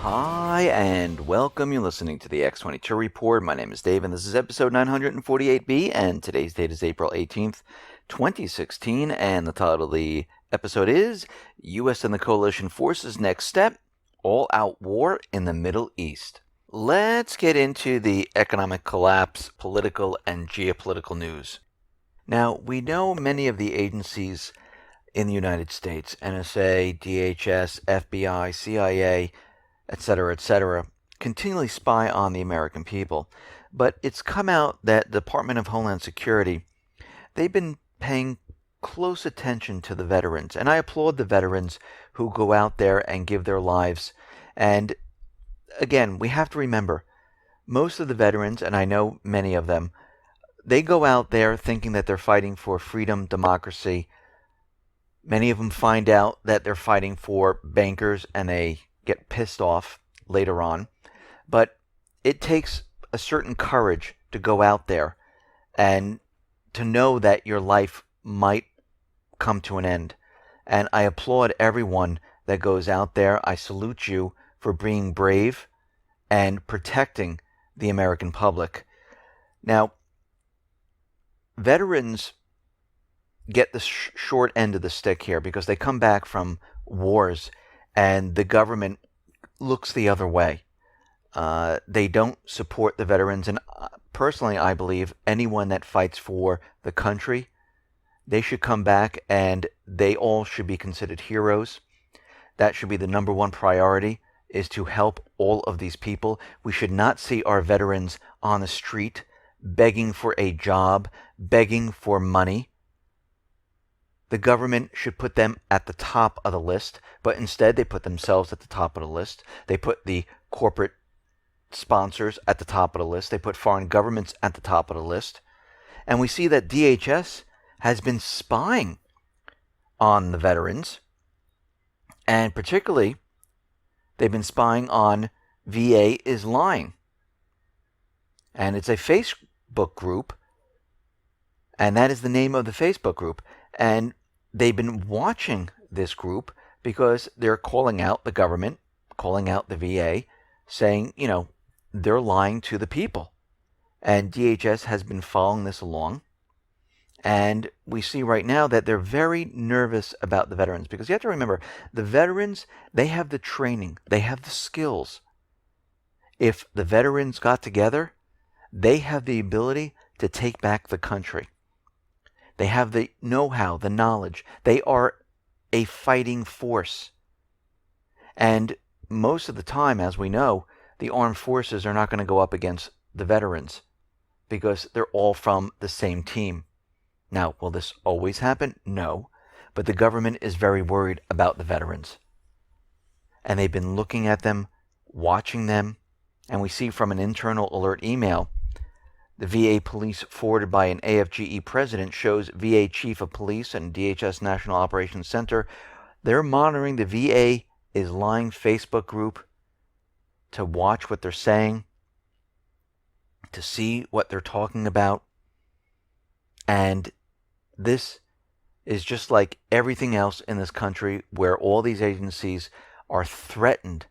Hi, and welcome. You're listening to the X22 Report. My name is Dave, and this is episode 948B, and today's date is April 18th, 2016, and the title of the episode is U.S. and the Coalition Forces Next Step, All-Out War in the Middle East. Let's get into the economic collapse, political, and geopolitical news. Now, we know many of the agencies in the United States, NSA, DHS, FBI, CIA, etc., continually spy on the American people. But it's come out that the Department of Homeland Security, they've been paying close attention to the veterans. And I applaud the veterans who go out there and give their lives. And again, we have to remember, most of the veterans, and I know many of them, they go out there thinking that they're fighting for freedom, democracy. Many of them find out that they're fighting for bankers, and they get pissed off later on. But it takes a certain courage to go out there and to know that your life might come to an end. And I applaud everyone that goes out there. I salute you for being brave and protecting the American public. Now, veterans get the short end of the stick here because they come back from wars and the government looks the other way. They don't support the veterans, and personally I believe anyone that fights for the country, they should come back and they all should be considered heroes. That should be the number one priority, is to help all of these people. We should not see our veterans on the street begging for a job, begging for money. The government should put them at the top of the list, but instead they put themselves at the top of the list. They put the corporate sponsors at the top of the list. They put foreign governments at the top of the list. And we see that DHS has been spying on the veterans, and particularly they've been spying on VA is Lying. And it's a Facebook group, and that is the name of the Facebook group. And they've been watching this group because they're calling out the government, calling out the VA, saying, they're lying to the people. And DHS has been following this along. And we see right now that they're very nervous about the veterans, because you have to remember, the veterans, they have the training, they have the skills. If the veterans got together, they have the ability to take back the country. They have the know-how, the knowledge. They are a fighting force. And most of the time, as we know, the armed forces are not going to go up against the veterans because they're all from the same team. Now, will this always happen? No. But the government is very worried about the veterans. And they've been looking at them, watching them. And we see from an internal alert email, the VA police forwarded by an AFGE president shows VA Chief of Police and DHS National Operations Center. They're monitoring the VA is Lying Facebook group to watch what they're saying, to see what they're talking about. And this is just like everything else in this country where all these agencies are threatened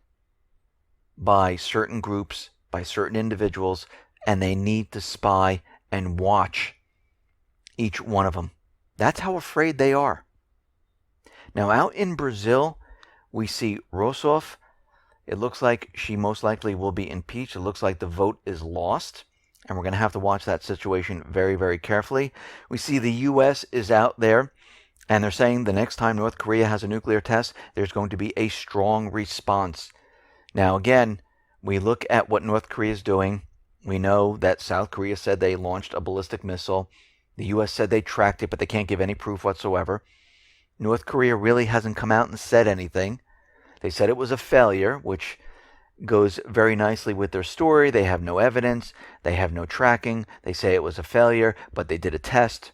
by certain groups, by certain individuals, and they need to spy and watch each one of them. That's how afraid they are. Now, out in Brazil, we see Rousseff. It looks like she most likely will be impeached. It looks like the vote is lost, and we're going to have to watch that situation very, very carefully. We see the U.S. is out there, and they're saying the next time North Korea has a nuclear test, there's going to be a strong response. Now, again, we look at what North Korea is doing. We know that South Korea said they launched a ballistic missile. The U.S. said they tracked it, but they can't give any proof whatsoever. North Korea really hasn't come out and said anything. They said it was a failure, which goes very nicely with their story. They have no evidence. They have no tracking. They say it was a failure, but they did a test.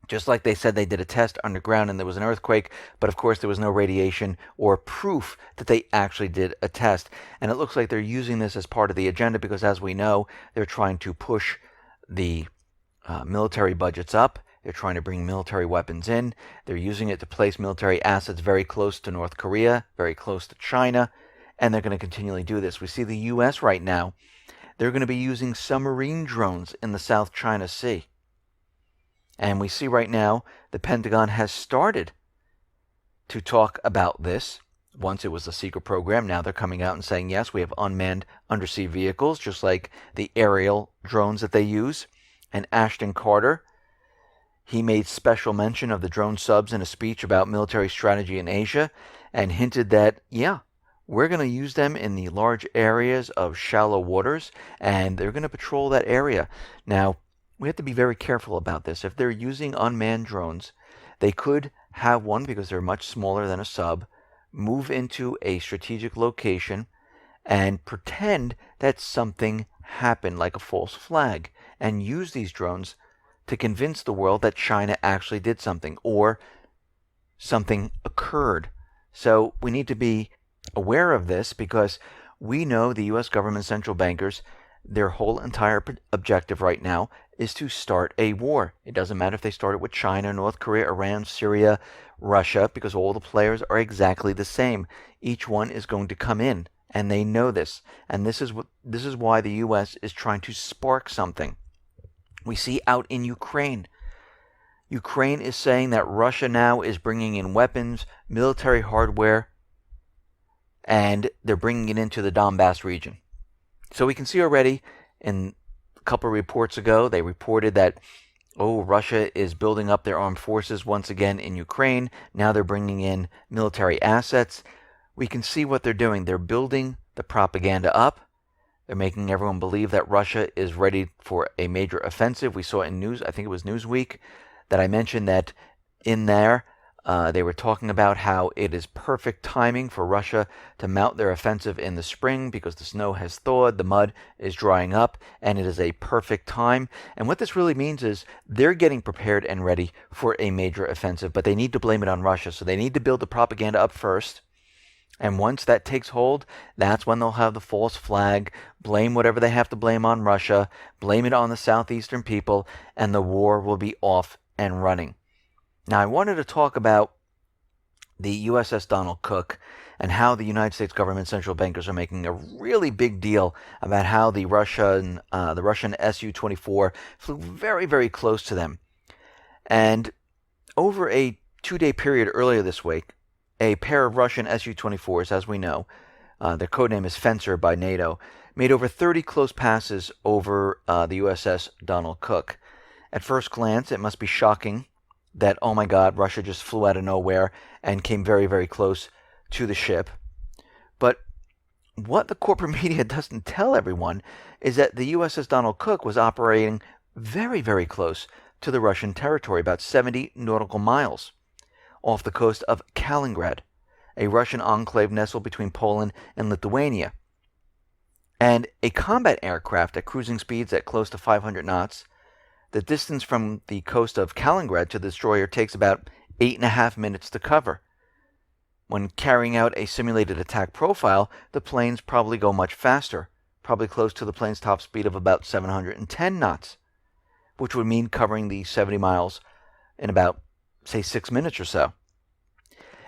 Just like they said they did a test underground and there was an earthquake, but of course there was no radiation or proof that they actually did a test. And it looks like they're using this as part of the agenda because, as we know, they're trying to push the military budgets up. They're trying to bring military weapons in. They're using it to place military assets very close to North Korea, very close to China. and they're going to continually do this. We see the U.S. right now, they're going to be using submarine drones in the South China Sea. And we see right now the Pentagon has started to talk about this. Once it was a secret program, now they're coming out and saying, yes, we have unmanned undersea vehicles, just like the aerial drones that they use. And Ashton Carter, he made special mention of the drone subs in a speech about military strategy in Asia and hinted that, yeah, we're going to use them in the large areas of shallow waters, and they're going to patrol that area. Now, we have to be very careful about this. If they're using unmanned drones, they could have one, because they're much smaller than a sub, move into a strategic location and pretend that something happened, like a false flag, and use these drones to convince the world that China actually did something or something occurred. So we need to be aware of this, because we know the U.S. government central bankers, their whole entire objective right now is to start a war. It doesn't matter if they start it with China, North Korea, Iran, Syria, Russia, because all the players are exactly the same. Each one is going to come in, and they know this. And this is why the U.S. is trying to spark something. We see out in Ukraine. Ukraine is saying that Russia now is bringing in weapons, military hardware, and they're bringing it into the Donbass region. So we can see already, in a couple of reports ago, they reported that, Russia is building up their armed forces once again in Ukraine. Now they're bringing in military assets. We can see what they're doing. They're building the propaganda up. They're making everyone believe that Russia is ready for a major offensive. We saw in news, I think it was Newsweek, that I mentioned that in there, they were talking about how it is perfect timing for Russia to mount their offensive in the spring because the snow has thawed, the mud is drying up, and it is a perfect time. And what this really means is they're getting prepared and ready for a major offensive, but they need to blame it on Russia. So they need to build the propaganda up first. And once that takes hold, that's when they'll have the false flag, blame whatever they have to blame on Russia, blame it on the southeastern people, and the war will be off and running. Now, I wanted to talk about the USS Donald Cook and how the United States government central bankers are making a really big deal about how the Russian Su-24 flew very, very close to them. And over a 2-day period earlier this week, a pair of Russian Su-24s, as we know, their codename is Fencer by NATO, made over 30 close passes over the USS Donald Cook. At first glance, it must be shocking that, oh my God, Russia just flew out of nowhere and came very, very close to the ship. But what the corporate media doesn't tell everyone is that the USS Donald Cook was operating very, very close to the Russian territory, about 70 nautical miles off the coast of Kaliningrad, a Russian enclave nestled between Poland and Lithuania. And a combat aircraft at cruising speeds at close to 500 knots, the distance from the coast of Kaliningrad to the destroyer takes about 8.5 minutes to cover. When carrying out a simulated attack profile, the planes probably go much faster, probably close to the plane's top speed of about 710 knots, which would mean covering the 70 miles in about, say, 6 minutes or so.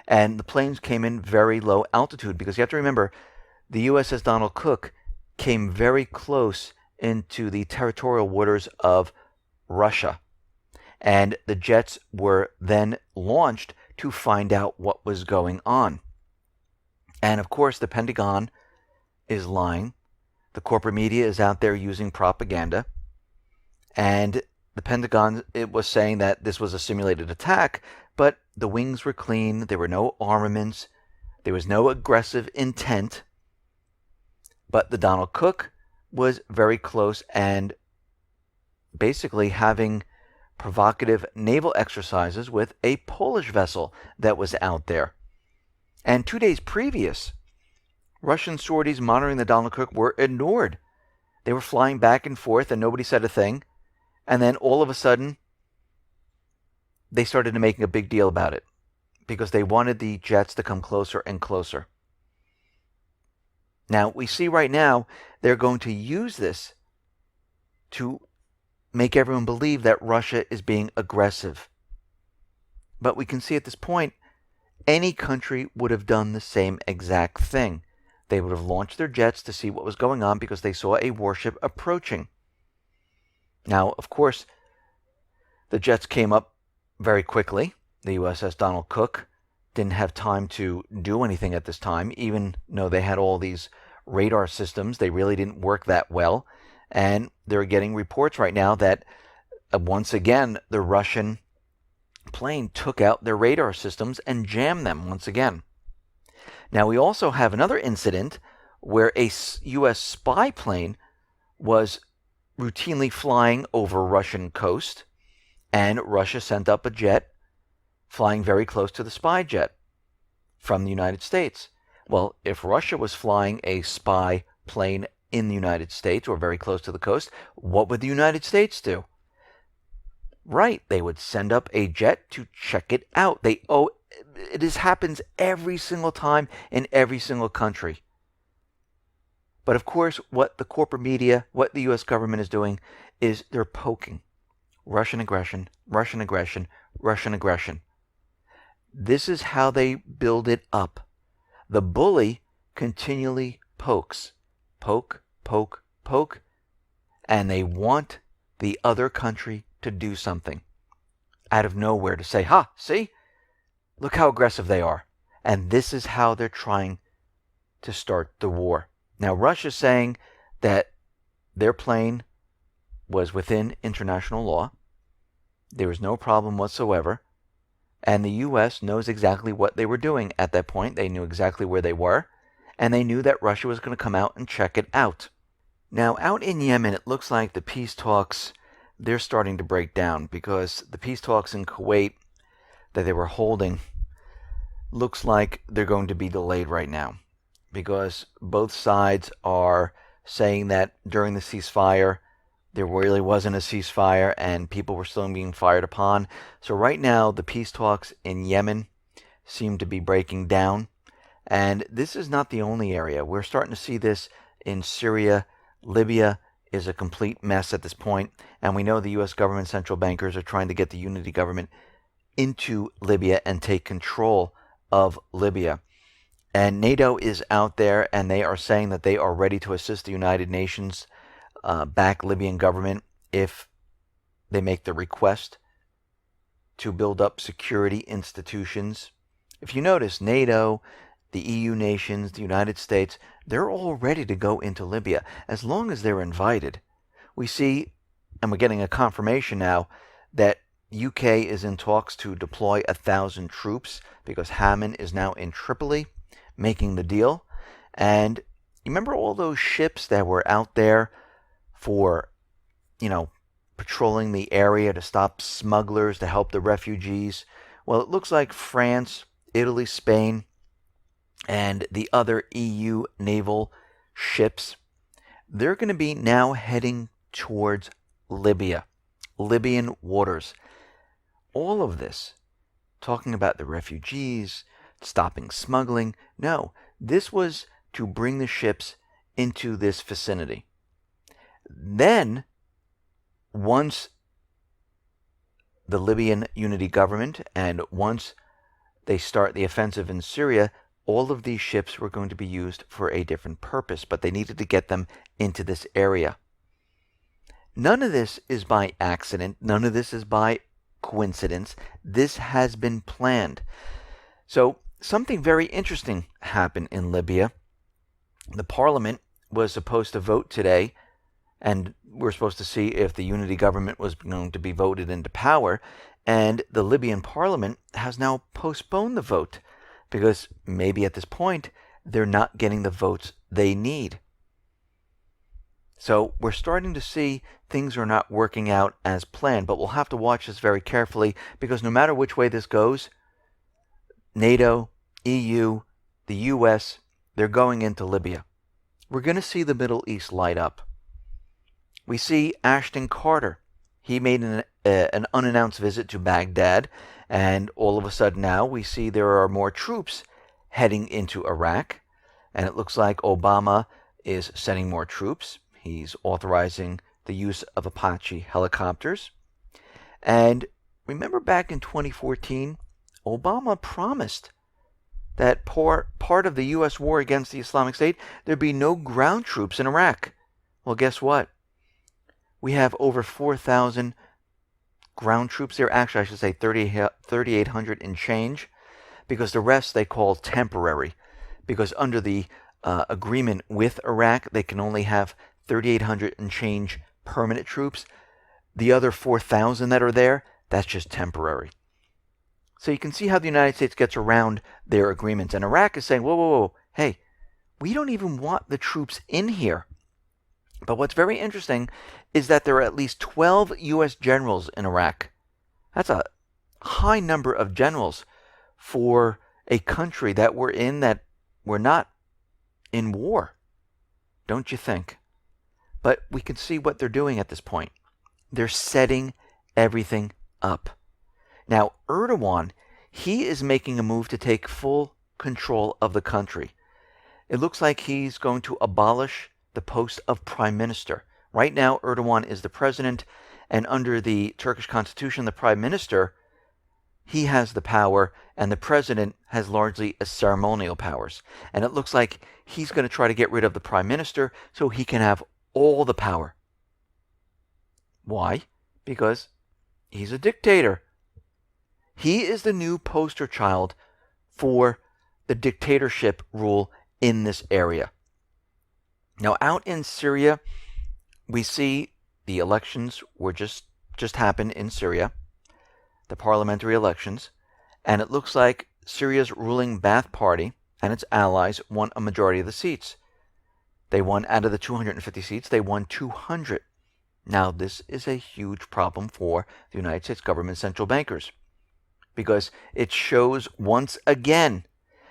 And the planes came in very low altitude, because you have to remember, the USS Donald Cook came very close into the territorial waters of Russia. And the jets were then launched to find out what was going on. And of course, the Pentagon is lying. The corporate media is out there using propaganda. And the Pentagon, it was saying that this was a simulated attack, but the wings were clean. There were no armaments. There was no aggressive intent. But the Donald Cook was very close and basically having provocative naval exercises with a Polish vessel that was out there. And 2 days previous, Russian sorties monitoring the Donald Cook were ignored. They were flying back and forth and nobody said a thing. And then all of a sudden, they started making a big deal about it because they wanted the jets to come closer and closer. Now, we see right now they're going to use this to make everyone believe that Russia is being aggressive. But we can see at this point, any country would have done the same exact thing. they would have launched their jets to see what was going on because they saw a warship approaching. Now, of course, the jets came up very quickly. The USS Donald Cook didn't have time to do anything at this time, even though they had all these radar systems. They really didn't work that well. And they're getting reports right now that once again, the Russian plane took out their radar systems and jammed them once again. Now, we also have another incident where a U.S. spy plane was routinely flying over Russian coast, and Russia sent up a jet flying very close to the spy jet from the United States. Well, if Russia was flying a spy plane in the United States or very close to the coast, what would the United States do? Right, they would send up a jet to check it out. It happens every single time in every single country. But of course, what the corporate media, what the U.S. government is doing is they're poking. Russian aggression, Russian aggression, Russian aggression. This is how they build it up. The bully continually pokes. Poke, poke, poke. And they want the other country to do something out of nowhere to say, ha, see? Look how aggressive they are. And this is how they're trying to start the war. Now, Russia's saying that their plane was within international law. There was no problem whatsoever. And the U.S. knows exactly what they were doing at that point. They knew exactly where they were. And they knew that Russia was going to come out and check it out. Now, out in Yemen, it looks like the peace talks, they're starting to break down because the peace talks in Kuwait that they were holding looks like they're going to be delayed right now because both sides are saying that during the ceasefire, there really wasn't a ceasefire and people were still being fired upon. So right now, the peace talks in Yemen seem to be breaking down. And this is not the only area. We're starting to see this in Syria. Libya is a complete mess at this point. And we know the U.S. government central bankers are trying to get the unity government into Libya and take control of Libya. And NATO is out there and they are saying that they are ready to assist the United Nations back Libyan government if they make the request to build up security institutions. If you notice, NATO, the EU nations, the United States, they're all ready to go into Libya as long as they're invited. We see, and we're getting a confirmation now, that UK is in talks to deploy 1,000 troops because Hammond is now in Tripoli making the deal. And you remember all those ships that were out there for, patrolling the area to stop smugglers, to help the refugees? Well, it looks like France, Italy, Spain, and the other EU naval ships, they're going to be now heading towards Libya, Libyan waters. All of this, talking about the refugees, stopping smuggling. No, this was to bring the ships into this vicinity. Then, once the Libyan unity government and once they start the offensive in Syria, all of these ships were going to be used for a different purpose, but they needed to get them into this area. None of this is by accident. None of this is by coincidence. This has been planned. So something very interesting happened in Libya. The parliament was supposed to vote today, and we're supposed to see if the unity government was going to be voted into power. And the Libyan parliament has now postponed the vote because maybe at this point they're not getting the votes they need. So we're starting to see things are not working out as planned, but we'll have to watch this very carefully because no matter which way this goes, NATO, EU, the US, they're going into Libya. We're going to see the Middle East light up. We see Ashton Carter. He made an unannounced visit to Baghdad, and all of a sudden now we see there are more troops heading into Iraq, and it looks like Obama is sending more troops. He's authorizing the use of Apache helicopters. And remember back in 2014, Obama promised that part of the U.S. war against the Islamic State, there'd be no ground troops in Iraq. Well, guess what? We have over 4,000 ground troops there. Actually, I should say 3,800 and change, because the rest they call temporary. Because under the agreement with Iraq, they can only have 3,800 and change permanent troops. The other 4,000 that are there, that's just temporary. So you can see how the United States gets around their agreements. And Iraq is saying, whoa, whoa, whoa, hey, we don't even want the troops in here. But what's very interesting is that there are at least 12 U.S. generals in Iraq. That's a high number of generals for a country that we're not in war, don't you think? But we can see what they're doing at this point. They're setting everything up. Now, Erdogan, he is making a move to take full control of the country. It looks like he's going to abolish the post of prime minister. Right now, Erdogan is the president, and under the Turkish constitution, the prime minister, he has the power, and the president has largely ceremonial powers. And it looks like he's going to try to get rid of the prime minister so he can have all the power. Why? Because he's a dictator. He is the new poster child for the dictatorship rule in this area. Now, out in Syria, we see the elections were just happened in Syria, the parliamentary elections, and it looks like Syria's ruling Ba'ath Party and its allies won a majority of the seats. They won, out of the 250 seats, they won 200. Now, this is a huge problem for the United States government central bankers, because it shows once again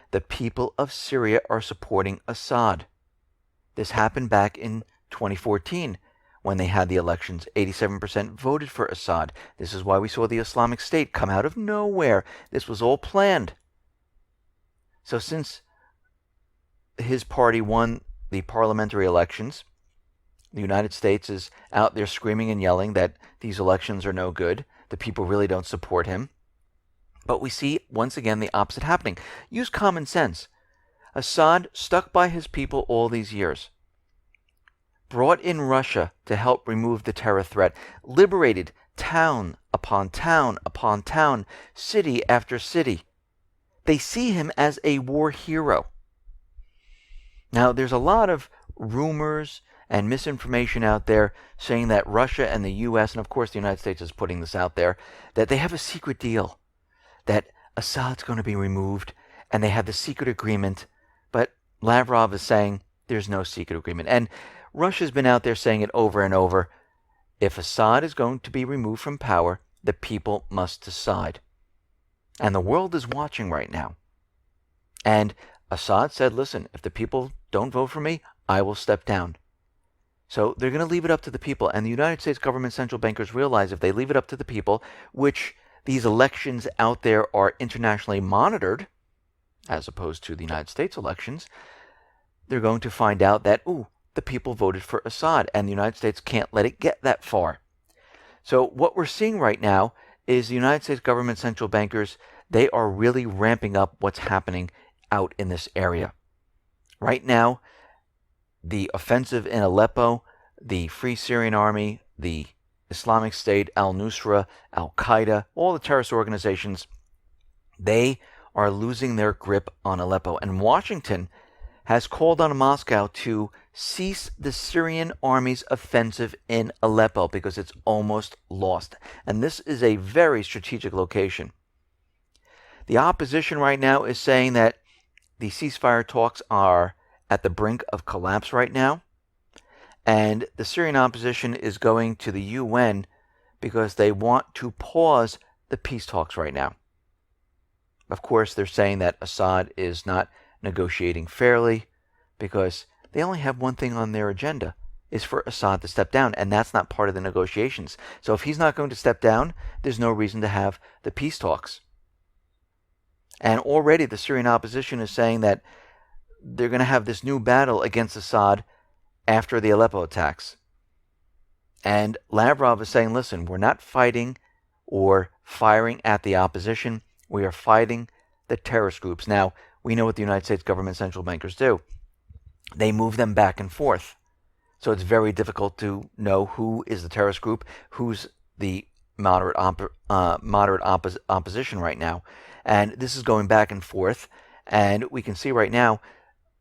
the people of Syria are supporting Assad. This happened back in 2014 when they had the elections. 87% voted for Assad. This is why we saw the Islamic State come out of nowhere. This was all planned. So since his party won the parliamentary elections, the United States is out there screaming and yelling that these elections are no good. The people really don't support him. But we see, once again, the opposite happening. Use common sense. Assad stuck by his people all these years, brought in Russia to help remove the terror threat, liberated town upon town upon town, city after city. They see him as a war hero. Now, there's a lot of rumors and misinformation out there saying that Russia and the U.S., and of course the United States is putting this out there, that they have a secret deal, that Assad's going to be removed, and they have the secret agreement. But Lavrov is saying there's no secret agreement. And Russia's been out there saying it over and over. If Assad is going to be removed from power, the people must decide. And the world is watching right now. And Assad said, listen, if the people don't vote for me, I will step down. So they're going to leave it up to the people. And the United States government central bankers realize if they leave it up to the people, which these elections out there are internationally monitored, as opposed to the United States elections, they're going to find out that, the people voted for Assad, and the United States can't let it get that far. So what we're seeing right now is the United States government central bankers, they are really ramping up what's happening out in this area. Right now, the offensive in Aleppo, the Free Syrian Army, the Islamic State, al-Nusra, Al-Qaeda, all the terrorist organizations, they are losing their grip on Aleppo. And Washington has called on Moscow to cease the Syrian army's offensive in Aleppo because it's almost lost. And this is a very strategic location. The opposition right now is saying that the ceasefire talks are at the brink of collapse right now. And the Syrian opposition is going to the UN because they want to pause the peace talks right now. Of course, they're saying that Assad is not negotiating fairly because they only have one thing on their agenda, is for Assad to step down, and that's not part of the negotiations. So if he's not going to step down, there's no reason to have the peace talks. And already the Syrian opposition is saying that they're going to have this new battle against Assad after the Aleppo attacks. And Lavrov is saying, listen, we're not fighting or firing at the opposition. We are fighting the terrorist groups. Now, we know what the United States government central bankers do. They move them back and forth. So it's very difficult to know who is the terrorist group, who's the moderate opposition right now. And this is going back and forth. And we can see right now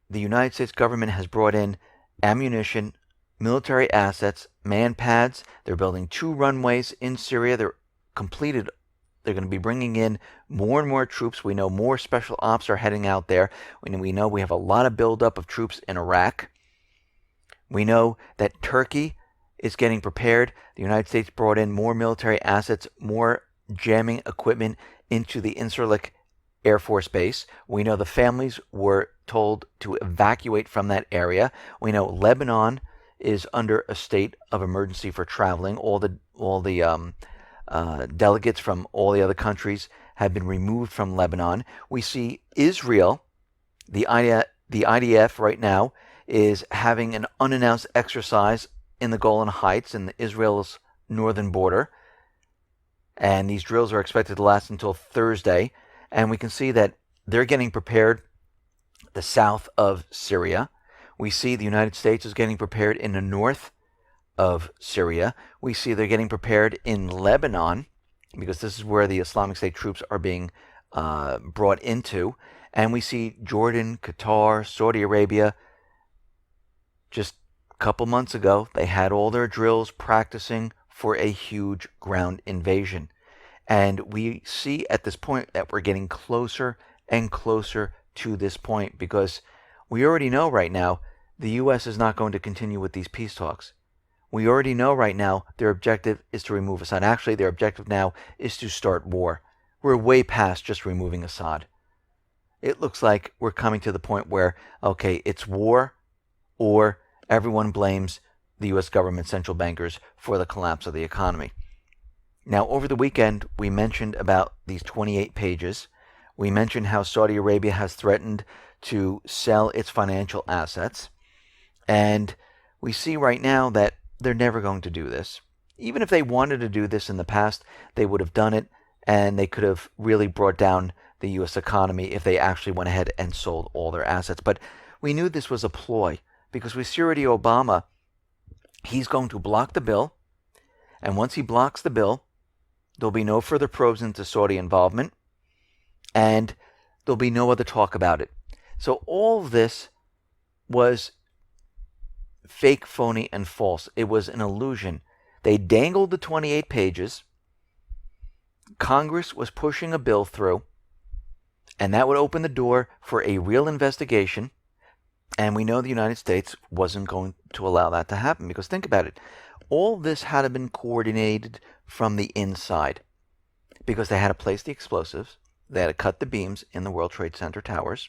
the United States government has brought in ammunition, military assets, man pads. They're building 2 runways in Syria. They're completed. They're going to be bringing in more and more troops. We know more special ops are heading out there. We know we have a lot of buildup of troops in Iraq. We know that Turkey is getting prepared. The United States brought in more military assets, more jamming equipment into the Incirlik Air Force Base. We know the families were told to evacuate from that area. We know Lebanon is under a state of emergency for traveling. All the delegates from all the other countries have been removed from Lebanon. We see Israel, the IDF right now, is having an unannounced exercise in the Golan Heights in Israel's northern border. And these drills are expected to last until Thursday. And we can see that they're getting prepared the south of Syria. We see the United States is getting prepared in the north of Syria. We see they're getting prepared in Lebanon, because this is where the Islamic State troops are being brought into. And we see Jordan, Qatar, Saudi Arabia. Just a couple months ago, they had all their drills practicing for a huge ground invasion. And we see at this point that we're getting closer and closer to this point, because we already know right now the U.S. is not going to continue with these peace talks. We already know right now their objective is to remove Assad. Actually, their objective now is to start war. We're way past just removing Assad. It looks like we're coming to the point where, okay, it's war, or everyone blames the U.S. government central bankers for the collapse of the economy. Now, over the weekend, we mentioned about these 28 pages. We mentioned how Saudi Arabia has threatened to sell its financial assets. And we see right now that they're never going to do this. Even if they wanted to do this in the past, they would have done it, and they could have really brought down the U.S. economy if they actually went ahead and sold all their assets. But we knew this was a ploy, because we see already Obama, he's going to block the bill, and once he blocks the bill, there'll be no further probes into Saudi involvement, and there'll be no other talk about it. So all of this was fake, phony, and false. It was an illusion. They dangled the 28 pages. Congress was pushing a bill through, and that would open the door for a real investigation. And we know the United States wasn't going to allow that to happen, because think about it. All this had to have been coordinated from the inside, because they had to place the explosives. They had to cut the beams in the World Trade Center towers.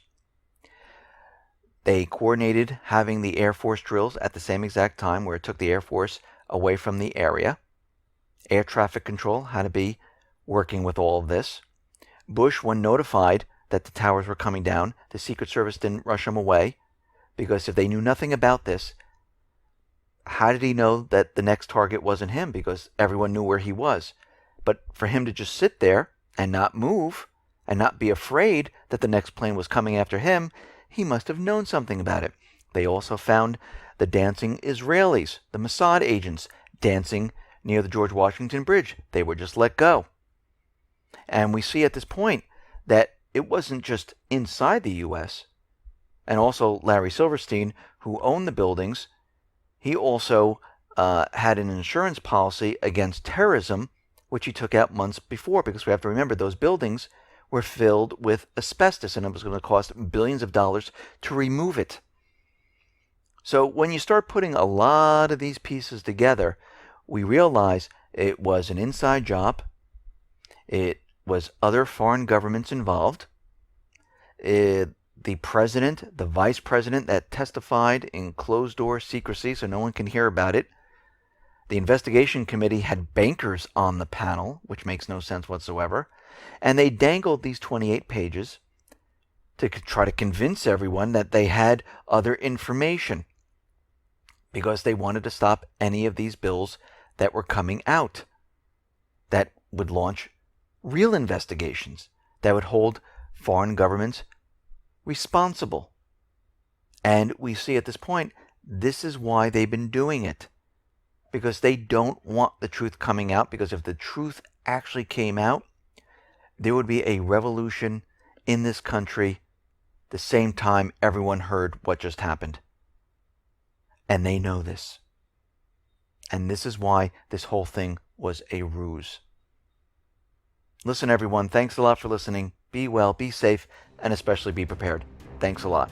They coordinated having the Air Force drills at the same exact time, where it took the Air Force away from the area. Air traffic control had to be working with all of this. Bush, when notified that the towers were coming down, the Secret Service didn't rush him away, because if they knew nothing about this, how did he know that the next target wasn't him? Because everyone knew where he was. But for him to just sit there and not move and not be afraid that the next plane was coming after him, he must have known something about it. They also found the dancing Israelis, the Mossad agents, dancing near the George Washington Bridge. They were just let go. And we see at this point that it wasn't just inside the U.S. And also Larry Silverstein, who owned the buildings, he also had an insurance policy against terrorism, which he took out months before, because we have to remember those buildings were filled with asbestos, and it was going to cost billions of dollars to remove it. So when you start putting a lot of these pieces together, we realize it was an inside job. It was other foreign governments involved. The president, the vice president that testified in closed-door secrecy so no one can hear about it. The investigation committee had bankers on the panel, which makes no sense whatsoever. And they dangled these 28 pages to try to convince everyone that they had other information, because they wanted to stop any of these bills that were coming out that would launch real investigations, that would hold foreign governments responsible. And we see at this point, this is why they've been doing it. Because they don't want the truth coming out, because if the truth actually came out, there would be a revolution in this country the same time everyone heard what just happened. And they know this. And this is why this whole thing was a ruse. Listen, everyone, thanks a lot for listening. Be well, be safe, and especially be prepared. Thanks a lot.